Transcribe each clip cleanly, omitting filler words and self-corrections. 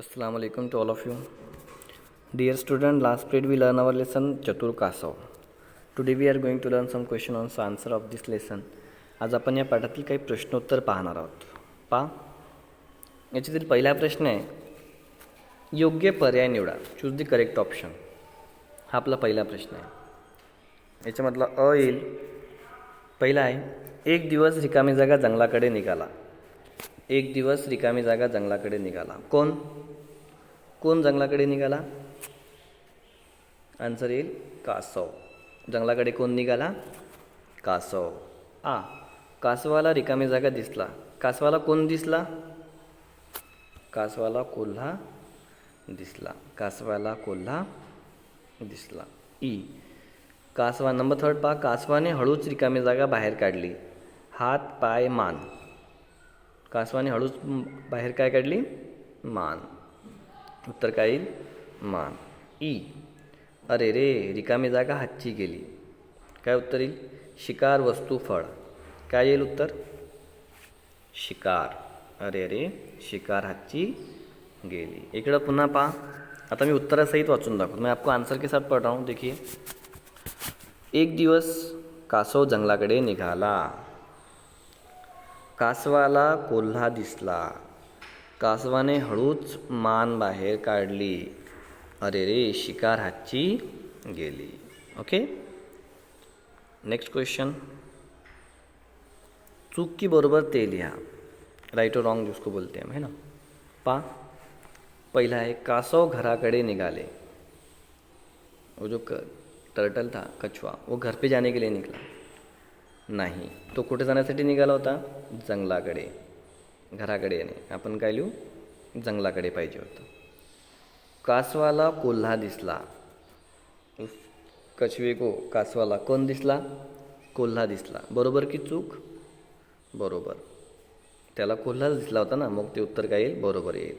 Assalamu alaikum to all of you. Dear student, last period we learn our lesson Chatur Kasav. Today we are going to learn some question on the answer of this lesson. आज आपण या पाठातील काही प्रश्नोत्तर पाहणार आहोत. याच्यातील पहिला प्रश्न आहे, योग्य पर्याय निवडा. Choose the correct option. हा आपला पहिला प्रश्न आहे. याच्यामधला अ येईल. पहिला आहे, एक दिवस रिकामी जागा जंगलाकडे निघाला. एक दिवस रिकामी जागा जंगलाकडे निघाला. कोण जंगलाकडे निघाला? आन्सर येईल कासव. जंगलाकडे कोण निघाला? कासव. कासवाला रिकामी जागा दिसला. कासवाला कोण दिसला? कासवाला कोल्हा दिसला. कासवाला कोल्हा दिसला. कासवा. नंबर थर्ड कासवाने हळूच रिकामी जागा बाहेर काढली. हात पाय मान. कासवाने हळूच बाहेर काय काढली? मान. उत्तर काय येईल? मान. अरे रे रिकामी जागा हातची गेली. काय उत्तर येईल? शिकार वस्तू फळ. काय येईल उत्तर? शिकार. अरे रे शिकार हातची गेली. इकडं पुन्हा पहा. आता मी उत्तरासहित वाचून दाखवतो. मैं आपको आंसर के साथ पढ़ रहा हूँ. देखिए, एक दिवस कासव जंगलाकडे निघाला. कासवाला कोल्हा दिसला. कासवाने हळूच मान बाहेर काढली. अरे रे शिकार हातची गेली. Okay, next question. चूक की बरोबर ते लिहा. राइट और रॉन्ग जिसको बोलते हैं, है ना. पहिला है, कासव घराकडे निघाले. वो जो टर्टल था, कछुआ, वो घर पे जाने के लिए निकला. नाही, तो कुठे जाण्यासाठी निघाला होता? जंगलाकडे. घराकडे नाही, आपण काय लिहू? जंगलाकडे पाहिजे होतं. कासवाला कोल्हा दिसला. उस कछुए को कासवाला कोण दिसला? कोल्हा दिसला. बरोबर की चूक? बरोबर. त्याला कोल्हा दिसला होता ना, मग ते उत्तर काय येईल? बरोबर येईल.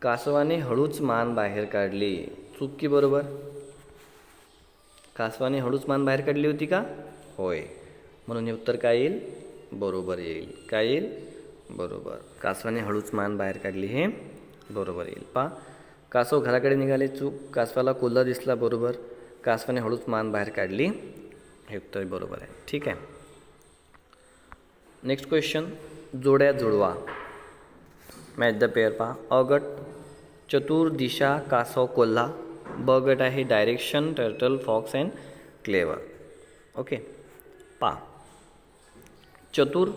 कासवाने हळूच मान बाहेर काढली. चूक की बरोबर? कासवाने हळूच मान बाहेर काढली होती का? होय. म्हणून हे उत्तर काय येईल? बरोबर येईल. काय येईल? बरोबर. कासवाने हळूच मान बाहेर काढली, हे बरोबर येईल. कासव घराकडे निघाले. चूक. कासवाला कोल्हा दिसला. बरोबर. कासवाने हळूच मान बाहेर काढली, हे उत्तर बरोबर आहे. ठीक आहे. Next question. जोड्या जुळवा. Match the pair. अ गट चतुर, दिशा, कासव, कोल्हा. ब गट आहे direction, turtle, fox and clever. Okay, चतुर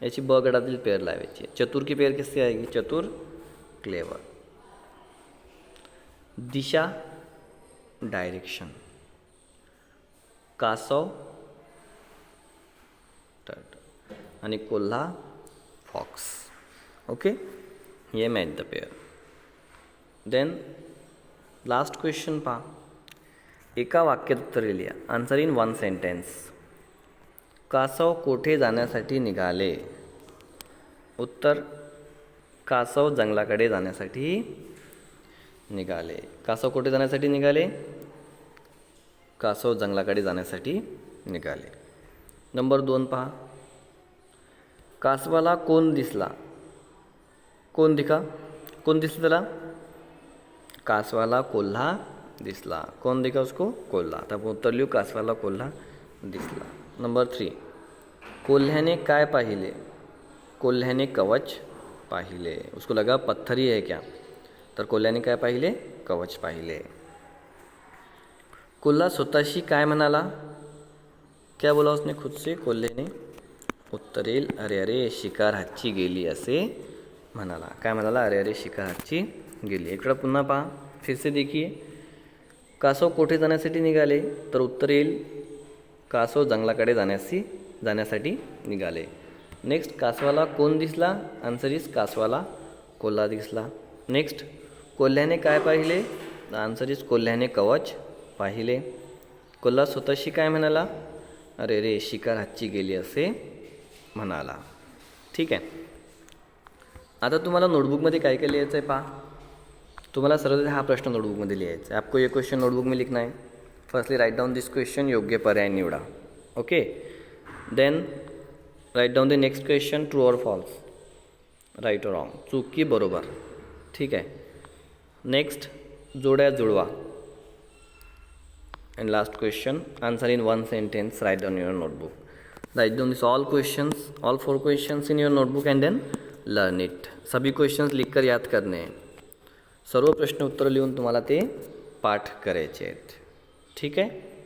याची ब गटातील पेयर लावायची. चतुर की पेयर किससे आएगी? चतुर, क्लेवर. दिशा डायरेक्शन, कासव टर्टल आणि कोल्हा फॉक्स. ओके, ये match the pair. Then last question एका वाक्यात उत्तर लिहा. Answer in one sentence. कासव कोठे जाण्यासाठी निघाले? उत्तर, कासव जंगलाकडे जाण्यासाठी निघाले. कासव कोठे जाण्यासाठी निघाले? कासव जंगलाकडे जाण्यासाठी निघाले. नंबर 2 कासवाला कोण दिसला? कोण दिसला त्याला? कासवाला कोल्हा दिसला. कौन दिखा उसको? कोल्हा. आता आपण उत्तर लिहू, कासवाला कोल्हा दिसला. नंबर 3, कोल्ह्याने काय पाहिले? कोल्ह्याने कवच पाहिले. उसको लगा पत्थर ही है क्या? तर कोल्ह्याने काय पाहिले? कवच पाहिले. कोल्हा स्वतःशी काय म्हणाला? क्या बोला उसने खुद से? कोल्ह्याने उत्तर येईल, अरे अरे शिकार हातची गेली, असे म्हणाला. काय म्हणाला? अरे अरे शिकार हातची गेली. इकडं पुन्हा फिर से देखिए. कासव कोठे जाण्यासाठी निघाले? तर उत्तर येईल, कासव जंगलाकडे जाण्यासाठी निघाले. नेक्स्ट, कासवाला कोण दिसला? आन्सर इज कासवाला कोल्हा दिसला. नेक्स्ट, कोल्ह्याने काय पाहिले? आन्सर इज कोल्ह्याने कवच पाहिले. कोल्हा स्वतःशी काय म्हणाला? अरे रे शिकार हातची गेली, असे म्हणाला. ठीक आहे. आता तुम्हाला नोटबुकमध्ये काय काय लिहायचं आहे तुम्हाला सरळ हा प्रश्न नोटबुकमध्ये लिहायचा आहे. आपको ये क्वेश्चन नोटबुक में लिखना है. Firstly write down this question, योग्य पर्याय निवडा. Okay, then write down the next question, true और फॉल्स. राईट और रॉंग, चूक की बरोबर. ठीक आहे. नेक्स्ट, जोड्या जुळवा. And last question, answer in one sentence, write down your notebook. Write down this all questions, all 4 questions in your notebook and then learn it. सभी questions लिखकर याद करने हैं. सर्व प्रश्न उत्तर लिहून तुम्हाला ते पाठ करायचे आहेत. ठीक आहे.